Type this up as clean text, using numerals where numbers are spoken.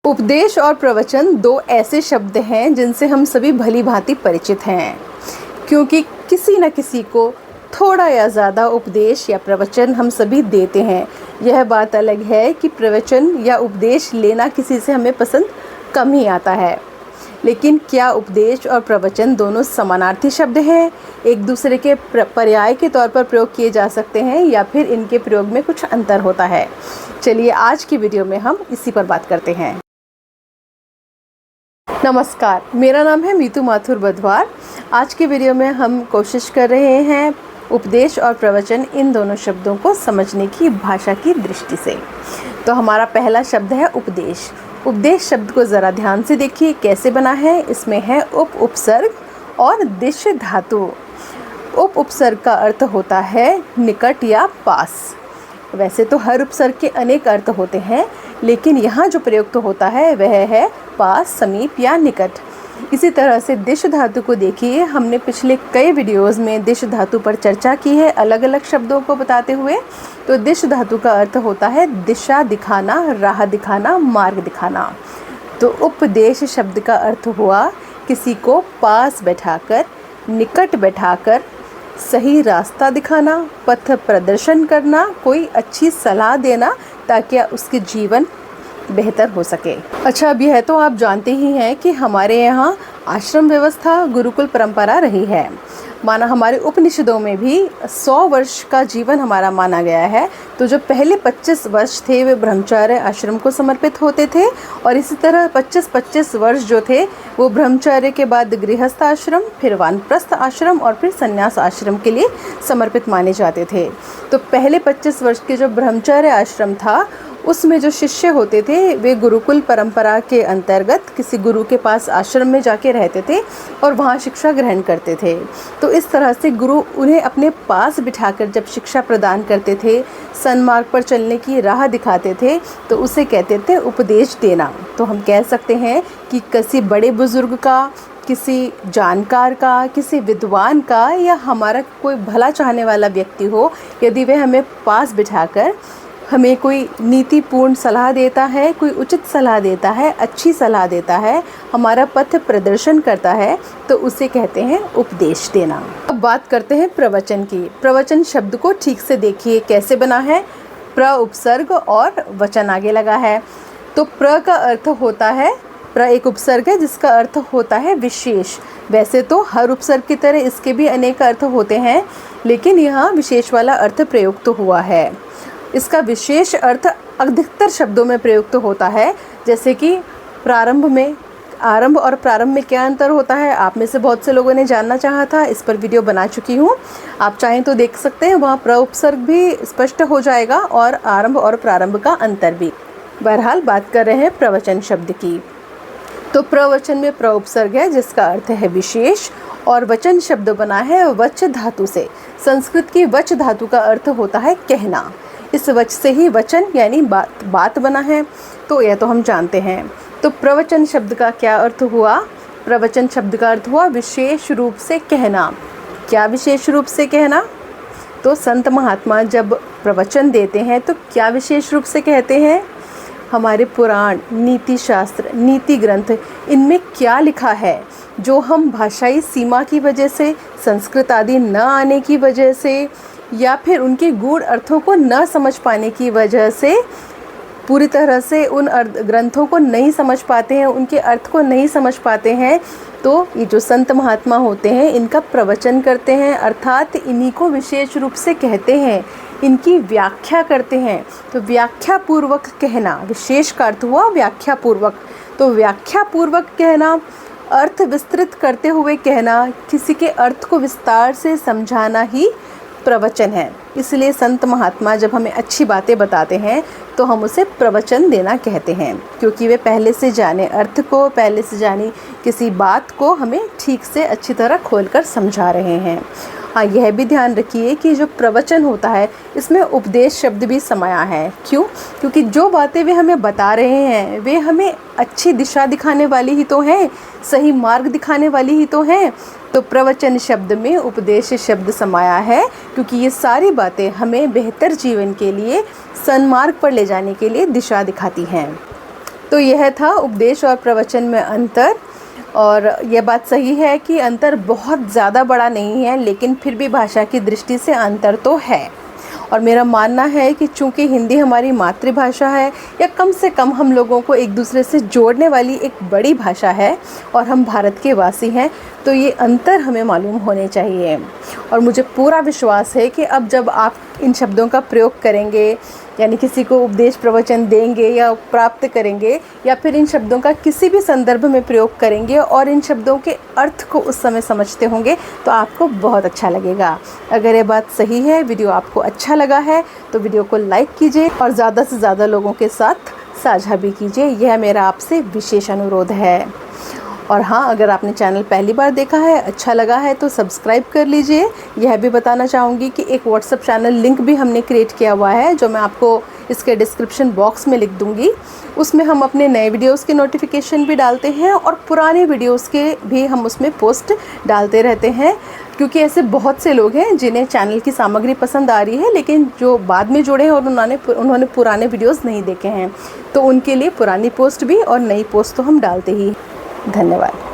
उपदेश और प्रवचन दो ऐसे शब्द हैं जिनसे हम सभी भली भांति परिचित हैं, क्योंकि किसी न किसी को थोड़ा या ज़्यादा उपदेश या प्रवचन हम सभी देते हैं। यह बात अलग है कि प्रवचन या उपदेश लेना किसी से हमें पसंद कम ही आता है। लेकिन क्या उपदेश और प्रवचन दोनों समानार्थी शब्द हैं, एक दूसरे के पर्याय के तौर पर प्रयोग किए जा सकते हैं, या फिर इनके प्रयोग में कुछ अंतर होता है? चलिए आज की वीडियो में हम इसी पर बात करते हैं। नमस्कार, मेरा नाम है मीतू माथुर बधवार। आज की वीडियो में हम कोशिश कर रहे हैं उपदेश और प्रवचन इन दोनों शब्दों को समझने की भाषा की दृष्टि से। तो हमारा पहला शब्द है उपदेश। उपदेश शब्द को ज़रा ध्यान से देखिए कैसे बना है। इसमें है उपसर्ग और दिश धातु। उपसर्ग का अर्थ होता है निकट या पास। वैसे तो हर उपसर्ग के अनेक अर्थ होते हैं, लेकिन यहाँ जो प्रयुक्त होता है वह है पास, समीप या निकट। इसी तरह से दिश धातु को देखिए, हमने पिछले कई वीडियोस में दिश धातु पर चर्चा की है अलग अलग शब्दों को बताते हुए। तो दिश धातु का अर्थ होता है दिशा दिखाना, राह दिखाना, मार्ग दिखाना। तो उपदेश शब्द का अर्थ हुआ किसी को पास बैठाकर, निकट बैठाकर सही रास्ता दिखाना, पथ प्रदर्शन करना, कोई अच्छी सलाह देना ताकि उसके जीवन बेहतर हो सके। अच्छा, अब यह तो आप जानते ही हैं कि हमारे यहाँ आश्रम व्यवस्था, गुरुकुल परंपरा रही है। माना हमारे उपनिषदों में भी 100 वर्ष का जीवन हमारा माना गया है। तो जो पहले 25 वर्ष थे वे ब्रह्मचर्य आश्रम को समर्पित होते थे, और इसी तरह 25-25 वर्ष जो थे वो ब्रह्मचर्य के बाद गृहस्थ आश्रम, फिर वानप्रस्थ आश्रम और फिर संन्यास आश्रम के लिए समर्पित माने जाते थे। तो पहले 25 वर्ष के जो ब्रह्मचर्य आश्रम था उसमें जो शिष्य होते थे वे गुरुकुल परंपरा के अंतर्गत किसी गुरु के पास आश्रम में जाके रहते थे और वहाँ शिक्षा ग्रहण करते थे। तो इस तरह से गुरु उन्हें अपने पास बिठाकर जब शिक्षा प्रदान करते थे, सन्मार्ग पर चलने की राह दिखाते थे, तो उसे कहते थे उपदेश देना। तो हम कह सकते हैं कि किसी बड़े बुजुर्ग का, किसी जानकार का, किसी विद्वान का या हमारा कोई भला चाहने वाला व्यक्ति हो, यदि वह हमें पास बिठाकर हमें कोई नीतिपूर्ण सलाह देता है, कोई उचित सलाह देता है, अच्छी सलाह देता है, हमारा पथ प्रदर्शन करता है, तो उसे कहते हैं उपदेश देना। अब बात करते हैं प्रवचन की। प्रवचन शब्द को ठीक से देखिए कैसे बना है। प्र उपसर्ग और वचन आगे लगा है। तो प्र का अर्थ होता है, प्र एक उपसर्ग है जिसका अर्थ होता है विशेष। वैसे तो हर उपसर्ग की तरह इसके भी अनेक अर्थ होते हैं, लेकिन यहाँ विशेष वाला अर्थ प्रयुक्त हुआ है। इसका विशेष अर्थ अधिकतर शब्दों में प्रयुक्त होता है, जैसे कि प्रारंभ में। आरंभ और प्रारंभ में क्या अंतर होता है, आप में से बहुत से लोगों ने जानना चाहा था। इस पर वीडियो बना चुकी हूँ, आप चाहें तो देख सकते हैं। वहाँ प्र उपसर्ग भी स्पष्ट हो जाएगा और आरंभ और प्रारंभ का अंतर भी। बहरहाल बात कर रहे हैं प्रवचन शब्द की। तो प्रवचन में प्र उपसर्ग है जिसका अर्थ है विशेष, और वचन शब्द बना है वच धातु से। संस्कृत की वच धातु का अर्थ होता है कहना। इस वच से ही वचन यानी बात बना है, तो यह तो हम जानते हैं। तो प्रवचन शब्द का क्या अर्थ हुआ? प्रवचन शब्द का अर्थ हुआ विशेष रूप से कहना। क्या विशेष रूप से कहना? तो संत महात्मा जब प्रवचन देते हैं तो क्या विशेष रूप से कहते हैं? हमारे पुराण, नीति शास्त्र, नीति ग्रंथ, इनमें क्या लिखा है जो हम भाषाई सीमा की वजह से, संस्कृत आदि न आने की वजह से, या फिर उनके गूढ़ अर्थों को न समझ पाने की वजह से पूरी तरह से उन ग्रंथों को नहीं समझ पाते हैं, उनके अर्थ को नहीं समझ पाते हैं। तो ये जो संत महात्मा होते हैं इनका प्रवचन करते हैं, अर्थात इन्हीं को विशेष रूप से कहते हैं, इनकी व्याख्या करते हैं। तो व्याख्या पूर्वक कहना, विशेष का अर्थ हुआ व्याख्या पूर्वक। तो व्याख्या पूर्वक कहना, अर्थ विस्तृत करते हुए कहना, किसी के अर्थ को विस्तार से समझाना ही प्रवचन है। इसलिए संत महात्मा जब हमें अच्छी बातें बताते हैं तो हम उसे प्रवचन देना कहते हैं, क्योंकि वे पहले से जाने अर्थ को, पहले से जानी किसी बात को हमें ठीक से अच्छी तरह खोलकर समझा रहे हैं। हाँ, यह भी ध्यान रखिए कि जो प्रवचन होता है इसमें उपदेश शब्द भी समाया है। क्यों? क्योंकि जो बातें वे हमें बता रहे हैं वे हमें अच्छी दिशा दिखाने वाली ही तो हैं, सही मार्ग दिखाने वाली ही तो हैं। तो प्रवचन शब्द में उपदेश शब्द समाया है, क्योंकि ये सारी बातें हमें बेहतर जीवन के लिए, सन्मार्ग पर ले जाने के लिए दिशा दिखाती हैं। तो यह था उपदेश और प्रवचन में अंतर। और यह बात सही है कि अंतर बहुत ज़्यादा बड़ा नहीं है, लेकिन फिर भी भाषा की दृष्टि से अंतर तो है। और मेरा मानना है कि चूँकि हिंदी हमारी मातृभाषा है, या कम से कम हम लोगों को एक दूसरे से जोड़ने वाली एक बड़ी भाषा है, और हम भारत के वासी हैं, तो ये अंतर हमें मालूम होने चाहिए। और मुझे पूरा विश्वास है कि अब जब आप इन शब्दों का प्रयोग करेंगे, यानी किसी को उपदेश प्रवचन देंगे या प्राप्त करेंगे, या फिर इन शब्दों का किसी भी संदर्भ में प्रयोग करेंगे और इन शब्दों के अर्थ को उस समय समझते होंगे, तो आपको बहुत अच्छा लगेगा। अगर ये बात सही है, वीडियो आपको अच्छा लगा है, तो वीडियो को लाइक कीजिए और ज़्यादा से ज़्यादा लोगों के साथ साझा भी कीजिए। यह मेरा आपसे विशेष अनुरोध है। और हाँ, अगर आपने चैनल पहली बार देखा है, अच्छा लगा है, तो सब्सक्राइब कर लीजिए। यह भी बताना चाहूँगी कि एक व्हाट्सएप चैनल लिंक भी हमने क्रिएट किया हुआ है, जो मैं आपको इसके डिस्क्रिप्शन बॉक्स में लिख दूँगी। उसमें हम अपने नए वीडियोस के नोटिफिकेशन भी डालते हैं, और पुराने वीडियोस के भी हम उसमें पोस्ट डालते रहते हैं, क्योंकि ऐसे बहुत से लोग हैं जिन्हें चैनल की सामग्री पसंद आ रही है, लेकिन जो बाद में जुड़े हैं और उन्होंने पुराने वीडियोस नहीं देखे हैं, तो उनके लिए पुरानी पोस्ट भी और नई पोस्ट तो हम डालते ही। धन्यवाद।